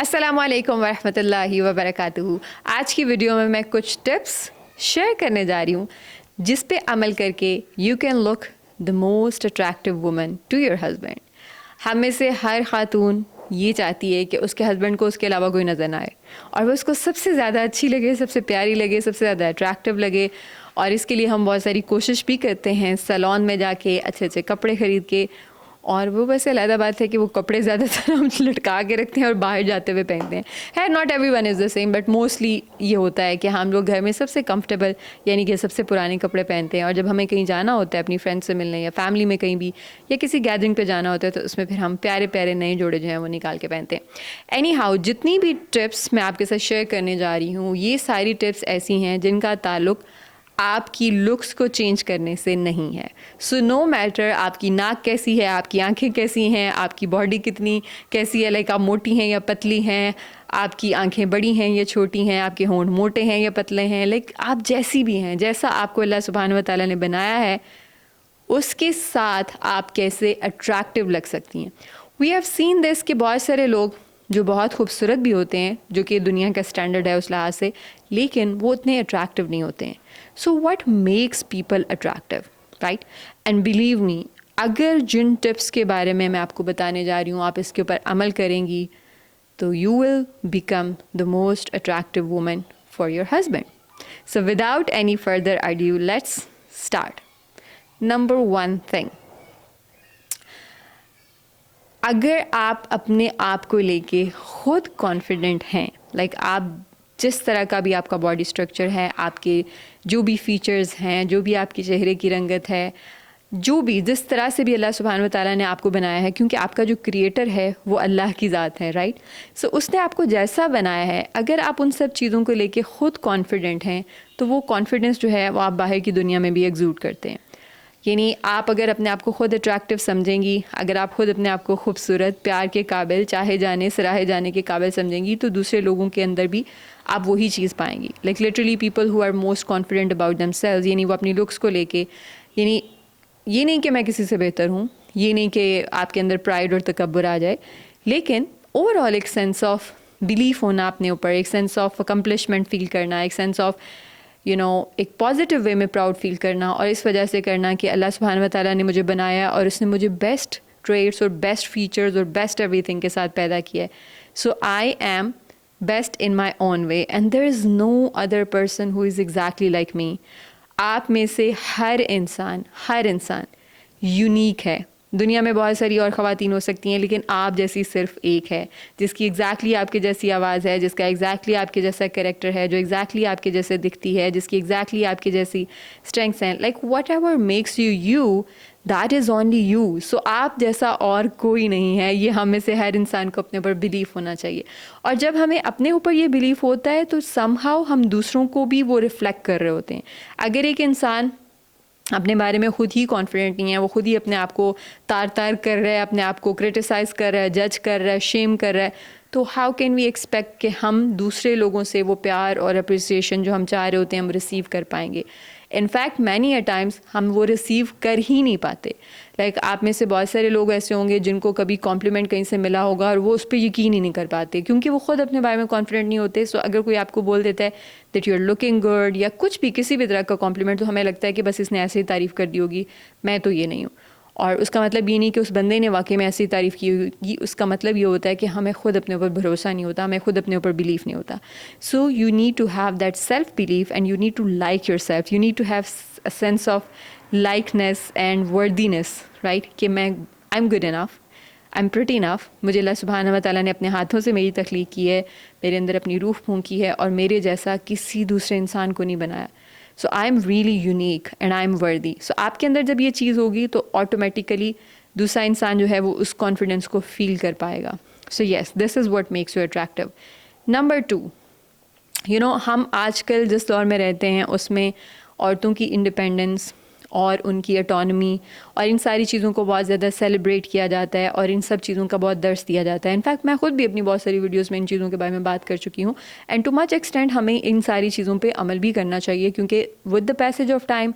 السلام علیکم ورحمۃ اللہ وبرکاتہ. آج کی ویڈیو میں کچھ ٹپس شیئر کرنے جا رہی ہوں جس پہ عمل کر کے you can look the most attractive woman to your husband. ہم میں سے ہر خاتون یہ چاہتی ہے کہ اس کے ہسبینڈ کو اس کے علاوہ کوئی نظر نہ آئے اور وہ اس کو سب سے زیادہ اچھی لگے, سب سے پیاری لگے, سب سے زیادہ اٹریکٹیو لگے. اور اس کے لیے ہم بہت ساری کوشش بھی کرتے ہیں, سیلون میں جا کے اچھے اچھے کپڑے خرید کے. اور وہ ویسے علیحدہ بات ہے کہ وہ کپڑے زیادہ تر ہم لٹکا کے رکھتے ہیں اور باہر جاتے ہوئے پہنتے ہیں. ہے not every one is the same, but mostly یہ ہوتا ہے کہ ہم لوگ گھر میں سب سے کمفرٹیبل یعنی کہ سب سے پرانے کپڑے پہنتے ہیں, اور جب ہمیں کہیں جانا ہوتا ہے اپنی فرینڈ سے ملنے یا فیملی میں کہیں بھی یا کسی گیدرنگ پہ جانا ہوتا ہے تو اس میں پھر ہم پیارے پیارے نئے جوڑے جو ہیں وہ نکال کے پہنتے ہیں. اینی ہاؤ, جتنی بھی ٹپس میں آپ کے ساتھ شیئر کرنے جا رہی ہوں یہ ساری ٹپس ایسی ہیں جن کا تعلق آپ کی لکس کو چینج کرنے سے نہیں ہے. سو نو میٹر آپ کی ناک کیسی ہے, آپ کی آنکھیں کیسی ہیں, آپ کی باڈی کتنی کیسی ہے, لائک آپ موٹی ہیں یا پتلی ہیں, آپ کی آنکھیں بڑی ہیں یا چھوٹی ہیں, آپ کے ہونٹ موٹے ہیں یا پتلے ہیں, لائک آپ جیسی بھی ہیں, جیسا آپ کو اللہ سبحانہ و تعالیٰ نے بنایا ہے اس کے ساتھ آپ کیسے اٹریکٹیو لگ سکتی ہیں. وی ہیو سین دس کہ بہت سارے لوگ جو بہت خوبصورت بھی ہوتے ہیں, جو کہ دنیا کا اسٹینڈرڈ ہے اس لحاظ سے, لیکن وہ اتنے اٹریکٹیو نہیں ہوتے ہیں. So what makes people attractive, right? And believe می, اگر جن ٹپس کے بارے میں آپ کو بتانے جا رہی ہوں آپ اس کے اوپر عمل کریں گی تو you will become the most attractive woman for your husband. So without any further ado let's start. Number 1 thing, اگر آپ اپنے آپ کو لے کے خود کانفیڈنٹ ہیں, لائک آپ جس طرح کا بھی آپ کا باڈی اسٹرکچر ہے, آپ کے جو بھی فیچرز ہیں, جو بھی آپ کے چہرے کی رنگت ہے, جو بھی جس طرح سے بھی اللہ سبحانہ و تعالیٰ نے آپ کو بنایا ہے, کیونکہ آپ کا جو کریٹر ہے وہ اللہ کی ذات ہے, رائٹ؟ سو اس نے آپ کو جیسا بنایا ہے, اگر آپ ان سب چیزوں کو لے کے خود کانفیڈنٹ ہیں تو وہ کانفیڈنس جو ہے وہ آپ باہر کی دنیا میں بھی ایگزوڈ کرتے ہیں. یعنی آپ اگر اپنے آپ کو خود اٹریکٹیو سمجھیں گی, اگر آپ خود اپنے آپ کو خوبصورت, پیار کے قابل, چاہے جانے سراہے جانے کے قابل سمجھیں گی, تو دوسرے لوگوں کے اندر بھی آپ وہی چیز پائیں گی. Like literally people who are most confident about themselves, یعنی وہ اپنی لکس کو لے کے, یعنی یہ نہیں کہ میں کسی سے بہتر ہوں, یہ نہیں کہ آپ کے اندر پرائڈ اور تکبر آ جائے, لیکن اوور آل ایک سینس آف بلیف ہونا اپنے اوپر, ایک سینس آف اکمپلشمنٹ فیل کرنا, ایک سینس آف ایک پازیٹیو وے میں پراؤڈ فیل کرنا, اور اس وجہ سے کرنا کہ اللہ سبحانہ و تعالیٰ نے مجھے بنایا اور اس نے مجھے بیسٹ ٹریٹس اور بیسٹ فیچرز اور بیسٹ ایوری تھنگ کے ساتھ پیدا کیا ہے. So I am best in my own way and there is no other person who is exactly like me. آپ میں سے ہر انسان یونیک ہے. دنیا میں بہت ساری اور خواتین ہو سکتی ہیں, لیکن آپ جیسی صرف ایک ہے, جس کی ایگزیکٹلی آپ کے جیسی آواز ہے, جس کا ایگزیکٹلی آپ کے جیسا کریکٹر ہے, جو ایگزیکٹلی آپ کے جیسے دکھتی ہے, جس کی ایگزیکٹلی آپ کے جیسی اسٹرینگس ہیں. Like whatever makes you you, that is only you. So آپ جیسا اور کوئی نہیں ہے, یہ ہم میں سے ہر انسان کو اپنے اوپر بلیف ہونا چاہیے. اور جب ہمیں اپنے اوپر یہ بلیف ہوتا ہے تو سم ہاؤ ہم دوسروں کو بھی وہ ریفلیکٹ کر رہے ہوتے ہیں. اگر ایک انسان اپنے بارے میں خود ہی کانفیڈنٹ نہیں ہے, وہ خود ہی اپنے آپ کو تار کر رہا ہے, اپنے آپ کو کرٹیسائز کر رہا ہے, جج کر رہا ہے, شیم کر رہا ہے, تو ہاؤ کین وی ایکسپیکٹ کہ ہم دوسرے لوگوں سے وہ پیار اور اپریسیشن جو ہم چاہ رہے ہوتے ہیں ہم ریسیو کر پائیں گے. In fact many a Times ہم وہ ریسیو کر ہی نہیں پاتے. لائک آپ میں سے بہت سارے لوگ ایسے ہوں گے جن کو کبھی کمپلیمنٹ کہیں سے ملا ہوگا اور وہ اس پہ یقین ہی نہیں کر پاتے, کیونکہ وہ خود اپنے بارے میں کانفیڈنٹ نہیں ہوتے. سو اگر کوئی آپ کو بول دیتا ہے that you are looking good یا کچھ بھی کسی بھی طرح کا کمپلیمنٹ, تو ہمیں لگتا ہے کہ بس اس نے ایسے ہی تعریف کر دی ہوگی, میں تو یہ نہیں ہوں. اور اس کا مطلب یہ نہیں کہ اس بندے نے واقعی میں ایسی تعریف کی ہوگی, اس کا مطلب یہ ہوتا ہے کہ ہمیں خود اپنے اوپر بھروسہ نہیں ہوتا, ہمیں خود اپنے اوپر بلیف نہیں ہوتا. So you need to have that self belief and you need to like yourself, you need to have a sense of likeness and worthiness, right? کہ میں I am good enough, I am pretty enough, مجھے اللہ سبحانہ و تعالیٰ نے اپنے ہاتھوں سے میری تخلیق کی ہے, میرے اندر اپنی روح پھونکی ہے, اور میرے جیسا کسی دوسرے انسان کو نہیں بنایا. So I am really unique and I am worthy. So آپ کے اندر جب یہ چیز ہوگی تو آٹومیٹیکلی دوسرا انسان جو ہے وہ اس کانفیڈنس کو فیل کر پائے گا. So yes, this is what makes you attractive. Number 2, ہم آج کل جس دور میں رہتے ہیں اس میں عورتوں کی انڈیپینڈنس, اور ان کی اٹانومی اور ان ساری چیزوں کو بہت زیادہ سیلیبریٹ کیا جاتا ہے اور ان سب چیزوں کا بہت درس دیا جاتا ہے. انفیکٹ میں خود بھی اپنی بہت ساری ویڈیوز میں ان چیزوں کے بارے میں بات کر چکی ہوں, اینڈ ٹو مچ ایکسٹینٹ ہمیں ان ساری چیزوں پہ عمل بھی کرنا چاہیے, کیونکہ with the passage of time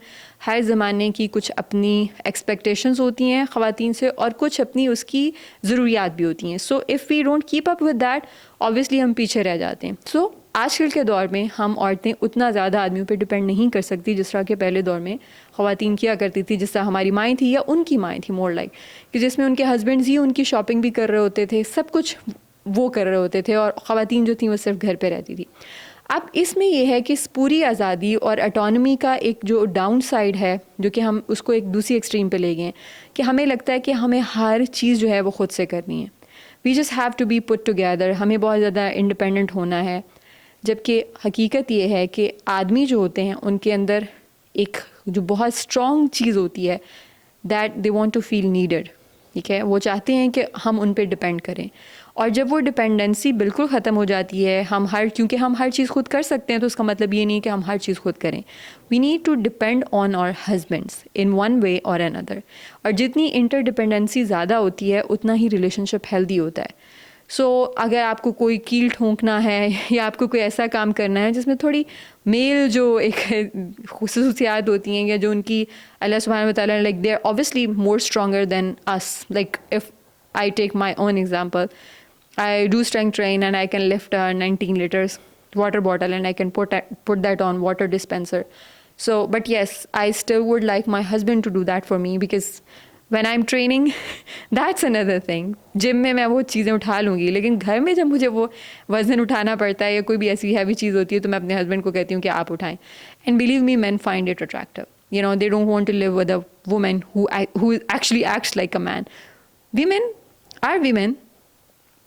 ہر زمانے کی کچھ اپنی ایکسپیکٹیشنز ہوتی ہیں خواتین سے اور کچھ اپنی اس کی ضروریات بھی ہوتی ہیں. So if we don't keep up with that, obviously ہم پیچھے رہ جاتے ہیں. سو آج کل کے دور میں ہم عورتیں اتنا زیادہ آدمیوں پہ ڈپینڈ نہیں کر سکتی جس طرح کہ پہلے دور میں خواتین کیا کرتی تھی, جس طرح ہماری مائیں تھیں یا ان کی مائیں تھیں مور لائک, کہ جس میں ان کے ہسبینڈز ہی ان کی شاپنگ بھی کر رہے ہوتے تھے, سب کچھ وہ کر رہے ہوتے تھے اور خواتین جو تھیں وہ صرف گھر پہ رہتی تھی. اب اس میں یہ ہے کہ اس پوری آزادی اور اٹانومی کا ایک جو ڈاؤن سائڈ ہے, جو کہ ہم اس کو ایک دوسری ایکسٹریم پہ لے گئے ہیں, کہ ہمیں لگتا ہے کہ ہمیں ہر چیز جو ہے وہ خود سے کرنی ہے. We just have to be put together, ہمیں بہت زیادہ انڈیپینڈنٹ ہونا ہے. جبکہ حقیقت یہ ہے کہ آدمی جو ہوتے ہیں ان کے اندر ایک جو بہت اسٹرانگ چیز ہوتی ہے, that they want to feel needed. ٹھیک ہے, وہ چاہتے ہیں کہ ہم ان پہ ڈپینڈ کریں, اور جب وہ ڈپینڈنسی بالکل ختم ہو جاتی ہے, کیونکہ ہم ہر چیز خود کر سکتے ہیں, تو اس کا مطلب یہ نہیں کہ ہم ہر چیز خود کریں. We need to depend on our husbands in one way or another, اور جتنی انٹر ڈپینڈنسی زیادہ ہوتی ہے اتنا ہی ریلیشن شپ ہیلدی ہوتا ہے. سو اگر آپ کو کوئی کیل ٹھونکنا ہے یا آپ کو کوئی ایسا کام کرنا ہے جس میں تھوڑی میل جو ایک خصوصیات ہوتی ہیں, یا جو ان کی اللہ سبحانہ وتعالیٰ like they are obviously more stronger than us. Like if I take my own example, I do strength train and I can lift a 19 liters water bottle and I can put that on water dispenser. So, but yes, I still would like my husband to do that for me, because when I'm training, that's another thing. جم میں وہ چیزیں اٹھا لوں گی, لیکن گھر میں جب مجھے وہ وزن اٹھانا پڑتا ہے یا کوئی بھی ایسی ہیوی چیز ہوتی ہے تو میں اپنے ہسبینڈ کو کہتی ہوں کہ آپ اٹھائیں. And believe me, men find it attractive. You know, they don't want to live with a woman who actually acts like a man. Women are women,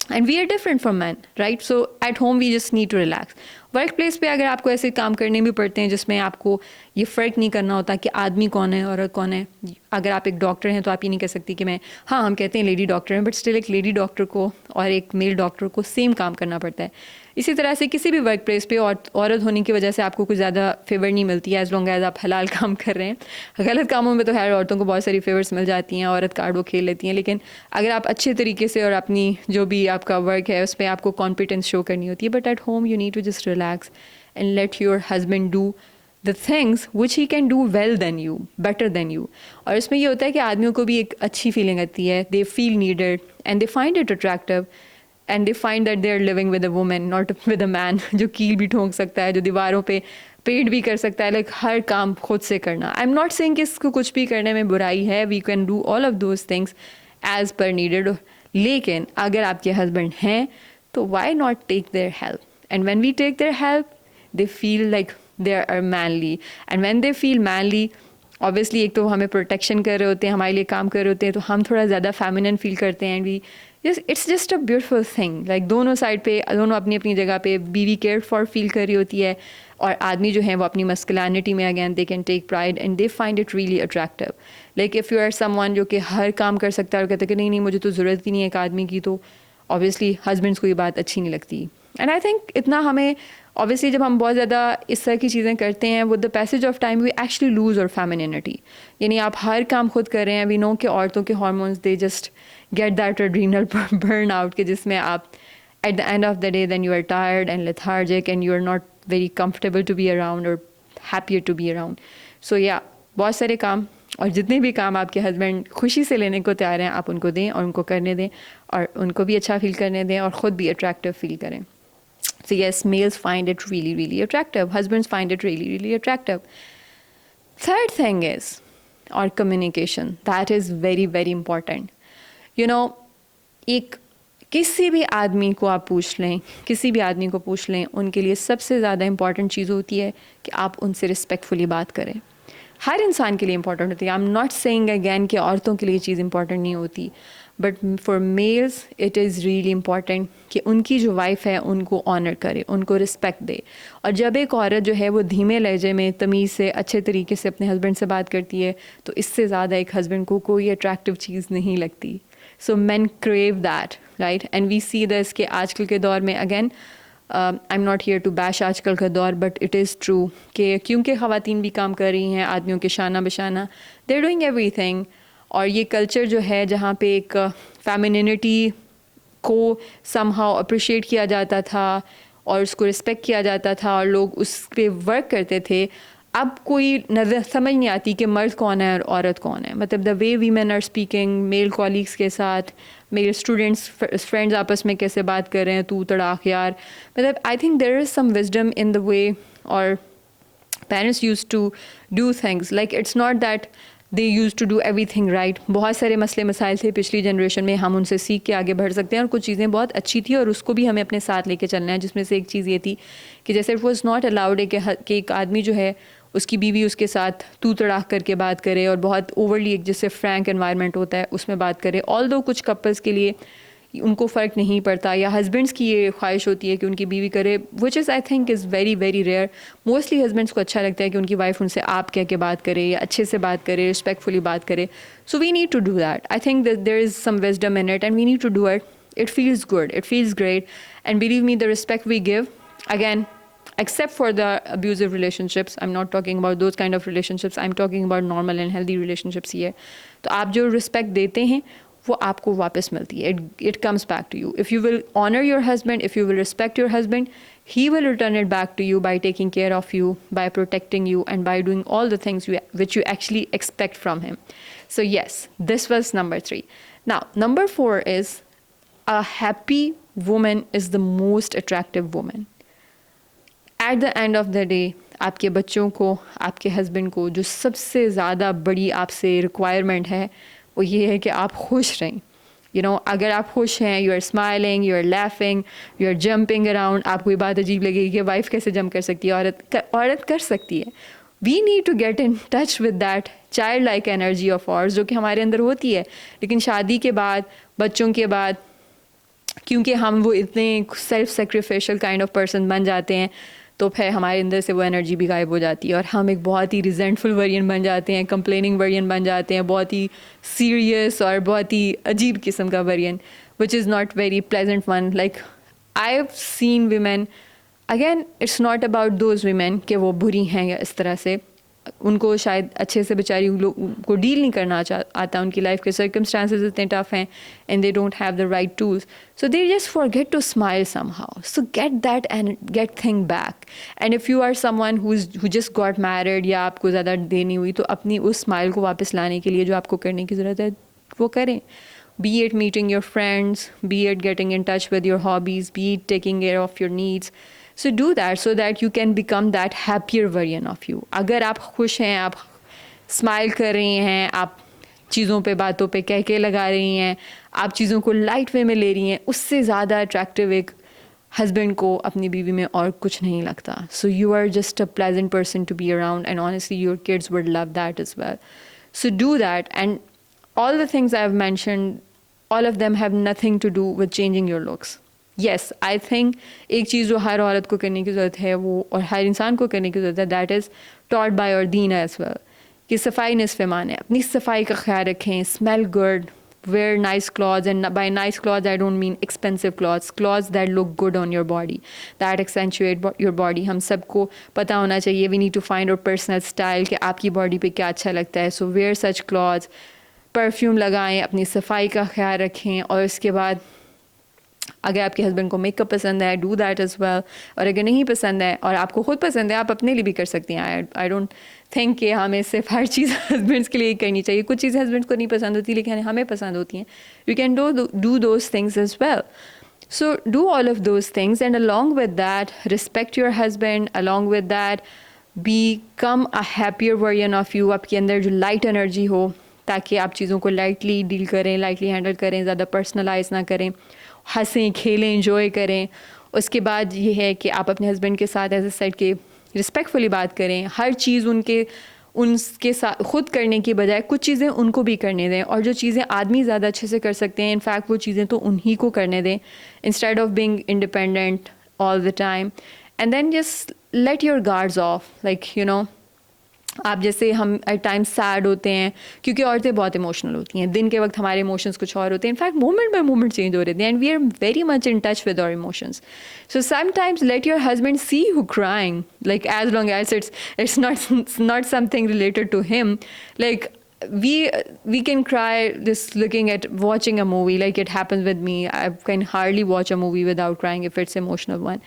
and we are different from men, right? So at home we just need to relax. Work place پہ اگر آپ کو ایسے کام کرنے بھی پڑتے ہیں جس میں آپ کو یہ فرق نہیں کرنا ہوتا کہ آدمی کون ہے عورت کون ہے. اگر آپ ایک ڈاکٹر ہیں تو آپ یہ نہیں کہہ سکتی کہ میں, ہاں ہم کہتے ہیں لیڈی ڈاکٹر ہیں, بٹ اسٹل ایک لیڈی ڈاکٹر کو اور ایک میل ڈاکٹر کو سیم کام کرنا پڑتا ہے. اسی طرح سے کسی بھی ورک پلیس پہ عورت ہونے کی وجہ سے آپ کو کوئی زیادہ فیور نہیں ملتی ہے, ایز لانگ ایز آپ حلال کام کر رہے ہیں. غلط کاموں میں تو خیر عورتوں کو بہت ساری فیورس مل جاتی ہیں, عورت کارڈ وہ کھیل لیتی ہیں, لیکن اگر آپ اچھے طریقے سے اور اپنی جو بھی آپ کا ورک ہے اس پہ آپ کو کانفیڈنس شو کرنی ہوتی ہے. But at home you need to just relax and let your husband do the things which he can do well than you, better than you. اور اس میں یہ ہوتا ہے کہ آدمیوں کو بھی ایک اچھی فیلنگ آتی ہے, they feel needed and they find it attractive and they find that they are living with a woman, not with a man جو کیل بھی ٹھونک سکتا ہے, جو دیواروں پہ پیٹ بھی کر سکتا ہے, لائک ہر کام خود سے کرنا. I'm not saying کہ اس کو کچھ بھی کرنے میں برائی ہے, we can do all of those things as per needed. لیکن اگر آپ کے ہسبینڈ ہیں تو why not take their help, and when we take their help they feel like they are manly, and when they feel manly obviously ایک تو ہمیں protection کر رہے ہوتے ہیں, ہمارے لیے کام کر رہے ہوتے ہیں, تو ہم تھوڑا زیادہ فیمینن فیل کرتے ہیں. It's just a beautiful thing, like دونوں سائڈ پہ, دونوں اپنی اپنی جگہ پہ بیوی کیئر فار فیل کر رہی ہوتی ہے, اور آدمی جو ہیں وہ اپنی مسکلینٹی میں again they can take pride and they find it really attractive. Like if you are someone جو کہ ہر کام کر سکتا ہے اور کہتے ہیں کہ نہیں مجھے تو ضرورت ہی نہیں ہے ایک آدمی کی, تو obviously ہسبینڈس کو یہ بات اچھی نہیں لگتی. اینڈ آئی تھنک اتنا ہمیں obviously جب ہم بہت زیادہ اس طرح کی چیزیں کرتے ہیں, with the passage of time we actually lose our femininity. یعنی آپ ہر کام خود کر رہے ہیں. وی نو کہ عورتوں کے hormones they just get that adrenal burn out, کہ جس میں آپ at the end of the day then you are tired and lethargic and you are not very comfortable to be around اور happier to be around. So یا بہت سارے کام, اور جتنے بھی کام آپ کے ہسبینڈ خوشی سے لینے کو تیار ہیں آپ ان کو دیں اور ان کو کرنے دیں, اور ان کو بھی اچھا فیل کرنے دیں اور خود بھی اٹریکٹیو فیل کریں. So yes, males find it really, really attractive. Husbands find it really, really attractive. Third thing is our communication. That is very, very important. You know, کسی بھی آدمی کو آپ پوچھ لیں, کسی بھی آدمی کو پوچھ لیں, ان کے لیے سب سے زیادہ امپورٹنٹ چیز ہوتی ہے کہ آپ ان سے رسپیکٹفلی بات کریں. ہر انسان کے لیے امپورٹنٹ ہوتی ہے. I am not saying again کہ عورتوں کے لیے یہ چیز امپورٹنٹ نہیں ہوتی, but for males it is really important کہ ان کی جو وائف ہے ان کو آنر کرے, ان کو رسپیکٹ دے. اور جب ایک عورت جو ہے وہ دھیمے لہجے میں تمیز سے اچھے طریقے سے اپنے ہسبینڈ سے بات کرتی ہے, تو اس سے زیادہ ایک ہسبینڈ کو کوئی اٹریکٹیو چیز نہیں لگتی. So men crave that, right, and we see this کہ آج کل کے دور میں again am not here to bash آج کل کا دور، بٹ اٹ از ٹرو کہ کیونکہ خواتین بھی کام کر رہی ہیں آدمیوں کے شانہ بشانہ، دے آر ڈوئنگ ایوری تھنگ. اور یہ کلچر جو ہے جہاں پہ ایک فیمینینٹی کو سم ہاؤ اپریشیٹ کیا جاتا تھا اور اس کو رسپیکٹ کیا جاتا تھا اور لوگ اس پہ ورک کرتے تھے، اب کوئی نظر سمجھ نہیں آتی کہ مرد کون ہے اور عورت کون ہے. مطلب the way women are speaking male colleagues کے ساتھ، میل اسٹوڈنٹس فرینڈز آپس میں کیسے بات کر رہے ہیں، تو تڑاک یار. مطلب آئی think there is some wisdom in the way, اور parents used to do things like it's not that they used to do everything right. بہت سارے مسئلے مسائل تھے پچھلی جنریشن میں، ہم ان سے سیکھ کے آگے بڑھ سکتے ہیں، اور کچھ چیزیں بہت اچھی تھی اور اس کو بھی ہمیں اپنے ساتھ لے کے چلنا ہے. جس میں سے ایک چیز یہ تھی کہ جیسے اٹ واز ناٹ الاؤڈ کہ ایک آدمی جو ہے اس کی بیوی اس کے ساتھ تو تڑاک کر کے بات کرے اور بہت اوورلی ایک جس سے فرینک انوائرمنٹ ہوتا ہے اس میں بات کرے. آل دو کچھ کپلس کے لیے ان کو فرق نہیں پڑتا، یا ہسبینڈس کی یہ خواہش ہوتی ہے کہ ان کی بیوی کرے، which is I think is very very rare. Mostly husbands کو اچھا لگتا ہے کہ ان کی وائف ان سے آپ کہہ کے بات کرے یا اچھے سے بات کرے، رسپیکٹفلی بات کرے. So we need to do that. I think there is some wisdom in it and we need to do it. It feels good, it feels great, and believe me the respect we give again except for the abusive relationships. I'm not talking about those kind of relationships. I'm talking about normal and healthy relationships here. تو آپ جو respect دیتے ہیں وہ آپ کو واپس ملتی ہے. It comes back to you. If you will honor your husband, if you will respect your husband, he will return it back to you by taking care of you, by protecting you, and by doing all the things which you actually expect from him. So yes, this was number 3. Now, number 4 is a happy woman is the most attractive woman. At the end of the day آپ کے بچوں کو، آپ کے husband کو جو سب سے زیادہ بڑی آپ سے ریکوائرمنٹ ہے وہ یہ ہے کہ آپ خوش رہیں. اگر آپ خوش ہیں، you are smiling, you are laughing, you are jumping around. آپ کو یہ بات عجیب لگے گی کہ وائف کیسے جمپ کر سکتی ہے، عورت کر سکتی ہے. We need to get in touch with that child like energy of ours جو کہ ہمارے اندر ہوتی ہے. لیکن شادی کے بعد، بچوں کے بعد، کیونکہ ہم وہ اتنے self sacrificial kind of person بن جاتے ہیں، تو پھر ہمارے اندر سے وہ انرجی بھی غائب ہو جاتی ہے اور ہم ایک بہت ہی ریزنٹفل ورژن بن جاتے ہیں، کمپلیننگ ورژن بن جاتے ہیں، بہت ہی سیریس اور بہت ہی عجیب قسم کا version, which is not very pleasant one. Like I have seen women, again it's not about those women کہ وہ بری ہیں یا اس طرح سے، ان کو شاید اچھے سے بیچاری کو ڈیل نہیں کرنا آتا، ان کی لائف کے سرکمسٹانسز اتنے ٹف ہیں and they don't have the right tools, so they just forget to smile somehow. So get that and get thing back. And if you are someone who just got married یا آپ کو زیادہ دیر نہیں ہوئی، تو اپنی اس smile کو واپس لانے کے لیے جو آپ کو کرنے کی ضرورت ہے وہ کریں. Be it meeting your friends, be it getting in touch with your hobbies, be it taking care of your needs. So do that so that you can become that happier version of you. اگر آپ خوش ہیں، آپ smile کر رہی ہیں، آپ چیزوں پہ باتوں پہ کہہ کے لگا رہی ہیں، آپ چیزوں کو لائٹ وے میں لے رہی ہیں، اس سے زیادہ اٹریکٹیو ایک ہسبینڈ کو اپنی بیوی میں اور کچھ نہیں لگتا. So you are just a pleasant person to be around and honestly your kids would love that as well. So do that and all the things I have mentioned, all of them have nothing to do with changing your looks. Yes, I think ایک چیز جو ہر عورت کو کرنے کی ضرورت ہے وہ، اور ہر انسان کو کرنے کی ضرورت ہے، that is taught by our deen as well، کہ صفائی نصف ایمان ہے. اپنی صفائی کا خیال رکھیں، smell good, wear nice clothes, and by nice clothes I don't mean expensive clothes that look good on your body, that accentuate your body. ہم سب کو پتہ ہونا چاہیے، we need to find our personal style کہ آپ کی body پہ کیا اچھا لگتا ہے. So wear such clothes، perfume لگائیں، اپنی صفائی کا خیال رکھیں. اور اس کے بعد اگر آپ کے ہسبینڈ کو میک اپ پسند ہے، ڈو دیٹ ایز ویل. اور اگر نہیں پسند ہے اور آپ کو خود پسند ہے، آپ اپنے لیے بھی کر سکتی ہیں. آئی ڈونٹ تھنک کہ ہمیں صرف ہر چیز ہسبینڈس کے لیے کرنی چاہیے. کچھ چیزیں ہسبینڈس کو نہیں پسند ہوتی لیکن ہمیں پسند ہوتی ہیں. You can do those things as well. So do all of those things and along with that respect your husband, along with that become a happier version of you. آپ کے اندر جو لائٹ انرجی ہو تاکہ آپ چیزوں کو lightly deal کریں، lightly handle کریں، زیادہ پرسنلائز نہ کریں، ہنسیں کھیلیں، انجوائے کریں. اس کے بعد یہ ہے کہ آپ اپنے ہسبینڈ کے ساتھ ایز اے سیٹ کے رسپیکٹفلی بات کریں. ہر چیز ان کے ساتھ خود کرنے کی بجائے کچھ چیزیں ان کو بھی کرنے دیں، اور جو چیزیں آدمی زیادہ اچھے سے کر سکتے ہیں انفیکٹ وہ چیزیں تو انہی کو کرنے دیں instead of being independent all the time. And then just let your guards off, like آپ جیسے ہم ایٹ ٹائم سیڈ ہوتے ہیں کیونکہ عورتیں بہت ایموشنل ہوتی ہیں, دن کے وقت ہمارے ایموشنس کچھ اور ہوتے ہیں, in fact moment by moment change ہو رہے ہیں, and we are very much in touch with our emotions. So sometimes let your husband see you crying, like as long as it's not something related to him, like we can cry just looking at watching a movie, like it happens with me. I can hardly watch a movie without crying if it's emotional one.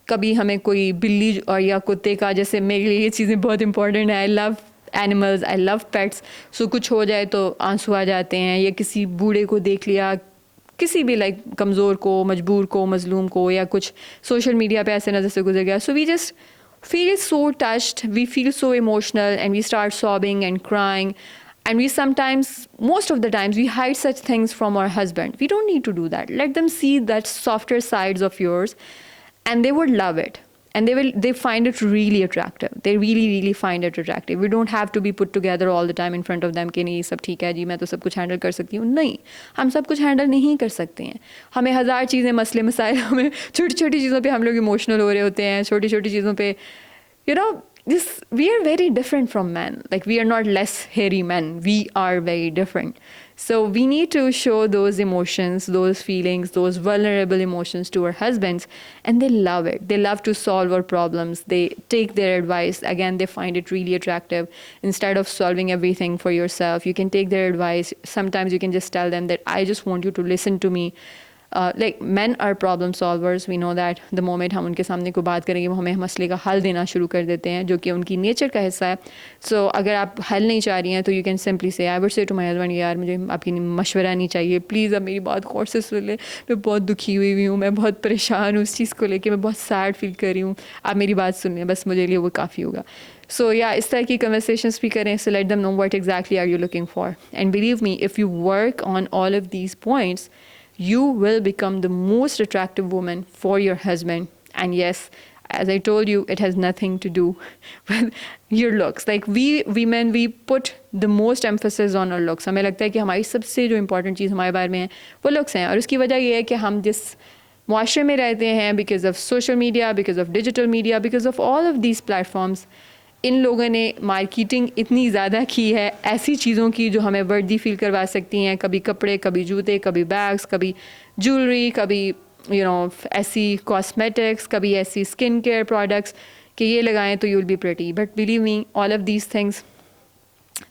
کبھی ہمیں کوئی بلی اور یا کتے کا, جیسے میرے لیے یہ چیزیں بہت امپورٹنٹ ہیں, آئی لو اینیملز, آئی لو پیٹس, سو کچھ ہو جائے تو آنسو آ جاتے ہیں, یا کسی بوڑھے کو دیکھ لیا, کسی بھی لائک کمزور کو, مجبور کو, مظلوم کو, یا کچھ سوشل میڈیا پہ ایسے نظر سے گزر گیا, so we just feel so touched, we feel so emotional, and we start sobbing and crying. And we sometimes, most of the times, we hide such things from our husband. We don't need to do that. Let them see that softer sides of yours, and they would love it. And they find it really attractive. They really, really find it attractive. We don't have to be put together all the time in front of them کہ نہیں سب ٹھیک ہے جی, میں تو سب کچھ handle کر سکتی ہوں. نہیں, ہم سب کچھ ہینڈل نہیں کر سکتے ہیں. ہمیں ہزار چیزیں, مسئلے مسائل, ہمیں چھوٹی چھوٹی چیزوں پہ ہم لوگ ایموشنل ہو رہے ہوتے ہیں, چھوٹی چھوٹی چیزوں پہ, we are very different from men. Like, we are not less hairy men. We are very different. So we need to show those emotions, those feelings, those vulnerable emotions to our husbands, and they love it. They love to solve our problems. They take their advice. Again, they find it really attractive. Instead of solving everything for yourself, you can take their advice. Sometimes you can just tell them that I just want you to listen to me. Like, men are problem solvers. We know that the moment ہم ان کے سامنے کوئی بات کریں گے, وہ ہمیں مسئلے کا حل دینا شروع کر دیتے ہیں, جو کہ ان کی نیچر کا حصہ ہے. سو اگر آپ حل نہیں چاہ رہی ہیں تو you can simply say, I would say to my husband, یار مجھے آپ کی مشورہ نہیں چاہیے, پلیز اب میری بات غور سے سن لیں, میں بہت دکھی ہوئی ہوں, میں بہت پریشان ہوں اس چیز کو لے کے, میں بہت سیڈ فیل کر رہی ہوں, آپ میری بات سن لیں, بس مجھے لیے وہ کافی ہوگا. سو یا اس طرح کی کنورسیشنس بھی کریں. So let them know what exactly are you looking for, and believe me, if you work on all of these points, you will become the most attractive woman for your husband. And yes, as I told you, it has nothing to do with your looks. Like, we men, we put the most emphasis on our looks. ہمیں لگتا ہے کہ ہماری سب سے جو important چیز ہمارے بارے میں ہے وہ لکس ہیں, اور اس کی وجہ یہ ہے کہ ہم جس معاشرے میں رہتے ہیں, because of social media, because of digital media, because of all of these platforms, ان لوگوں نے مارکیٹنگ اتنی زیادہ کی ہے ایسی چیزوں کی جو ہمیں وردی فیل کروا سکتی ہیں, کبھی کپڑے, کبھی جوتے, کبھی بیگس, کبھی جولری, کبھی ایسی کاسمیٹکس, کبھی ایسی اسکن کیئر پروڈکٹس کہ یہ لگائیں تو you will be pretty. But believe me, all of these things,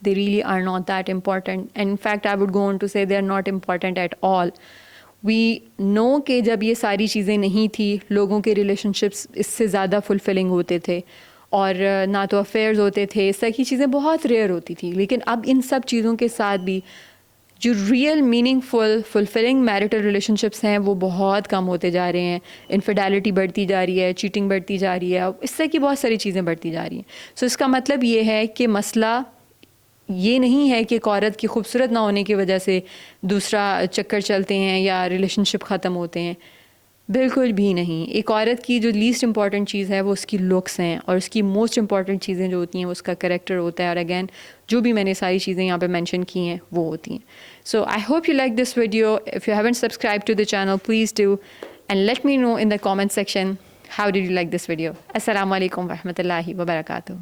they really are not that important. And in fact, I would go on to say they are not important at all. We know کہ جب یہ ساری چیزیں نہیں تھی, لوگوں کے relation ships اس سے زیادہ فلفلنگ ہوتے تھے, اور نہ تو افیئرز ہوتے تھے, اس طرح کی چیزیں بہت ریئر ہوتی تھی. لیکن اب ان سب چیزوں کے ساتھ بھی جو ریئل میننگ فل فلفلنگ میرٹل ریلیشن شپس ہیں وہ بہت کم ہوتے جا رہے ہیں. انفیڈیلٹی بڑھتی جا رہی ہے, چیٹنگ بڑھتی جا رہی ہے, اس طرح کی بہت ساری چیزیں بڑھتی جا رہی ہیں. سو اس کا مطلب یہ ہے کہ مسئلہ یہ نہیں ہے کہ ایک عورت کی خوبصورت نہ ہونے کی وجہ سے دوسرا چکر چلتے ہیں یا ریلیشن شپ ختم ہوتے ہیں. بالکل بھی نہیں. ایک عورت کی جو لیسٹ امپورٹنٹ چیز ہے وہ اس کی لکس ہیں, اور اس کی موسٹ امپورٹنٹ چیزیں جو ہوتی ہیں وہ اس کا کریکٹر ہوتا ہے. اور اگین جو بھی میں نے ساری چیزیں یہاں پہ مینشن کی ہیں وہ ہوتی ہیں. So I hope you like this video. If you haven't subscribed to the channel, please do, and let me know in the comment section how did you like this video. السلام علیکم ورحمۃ اللہ وبرکاتہ.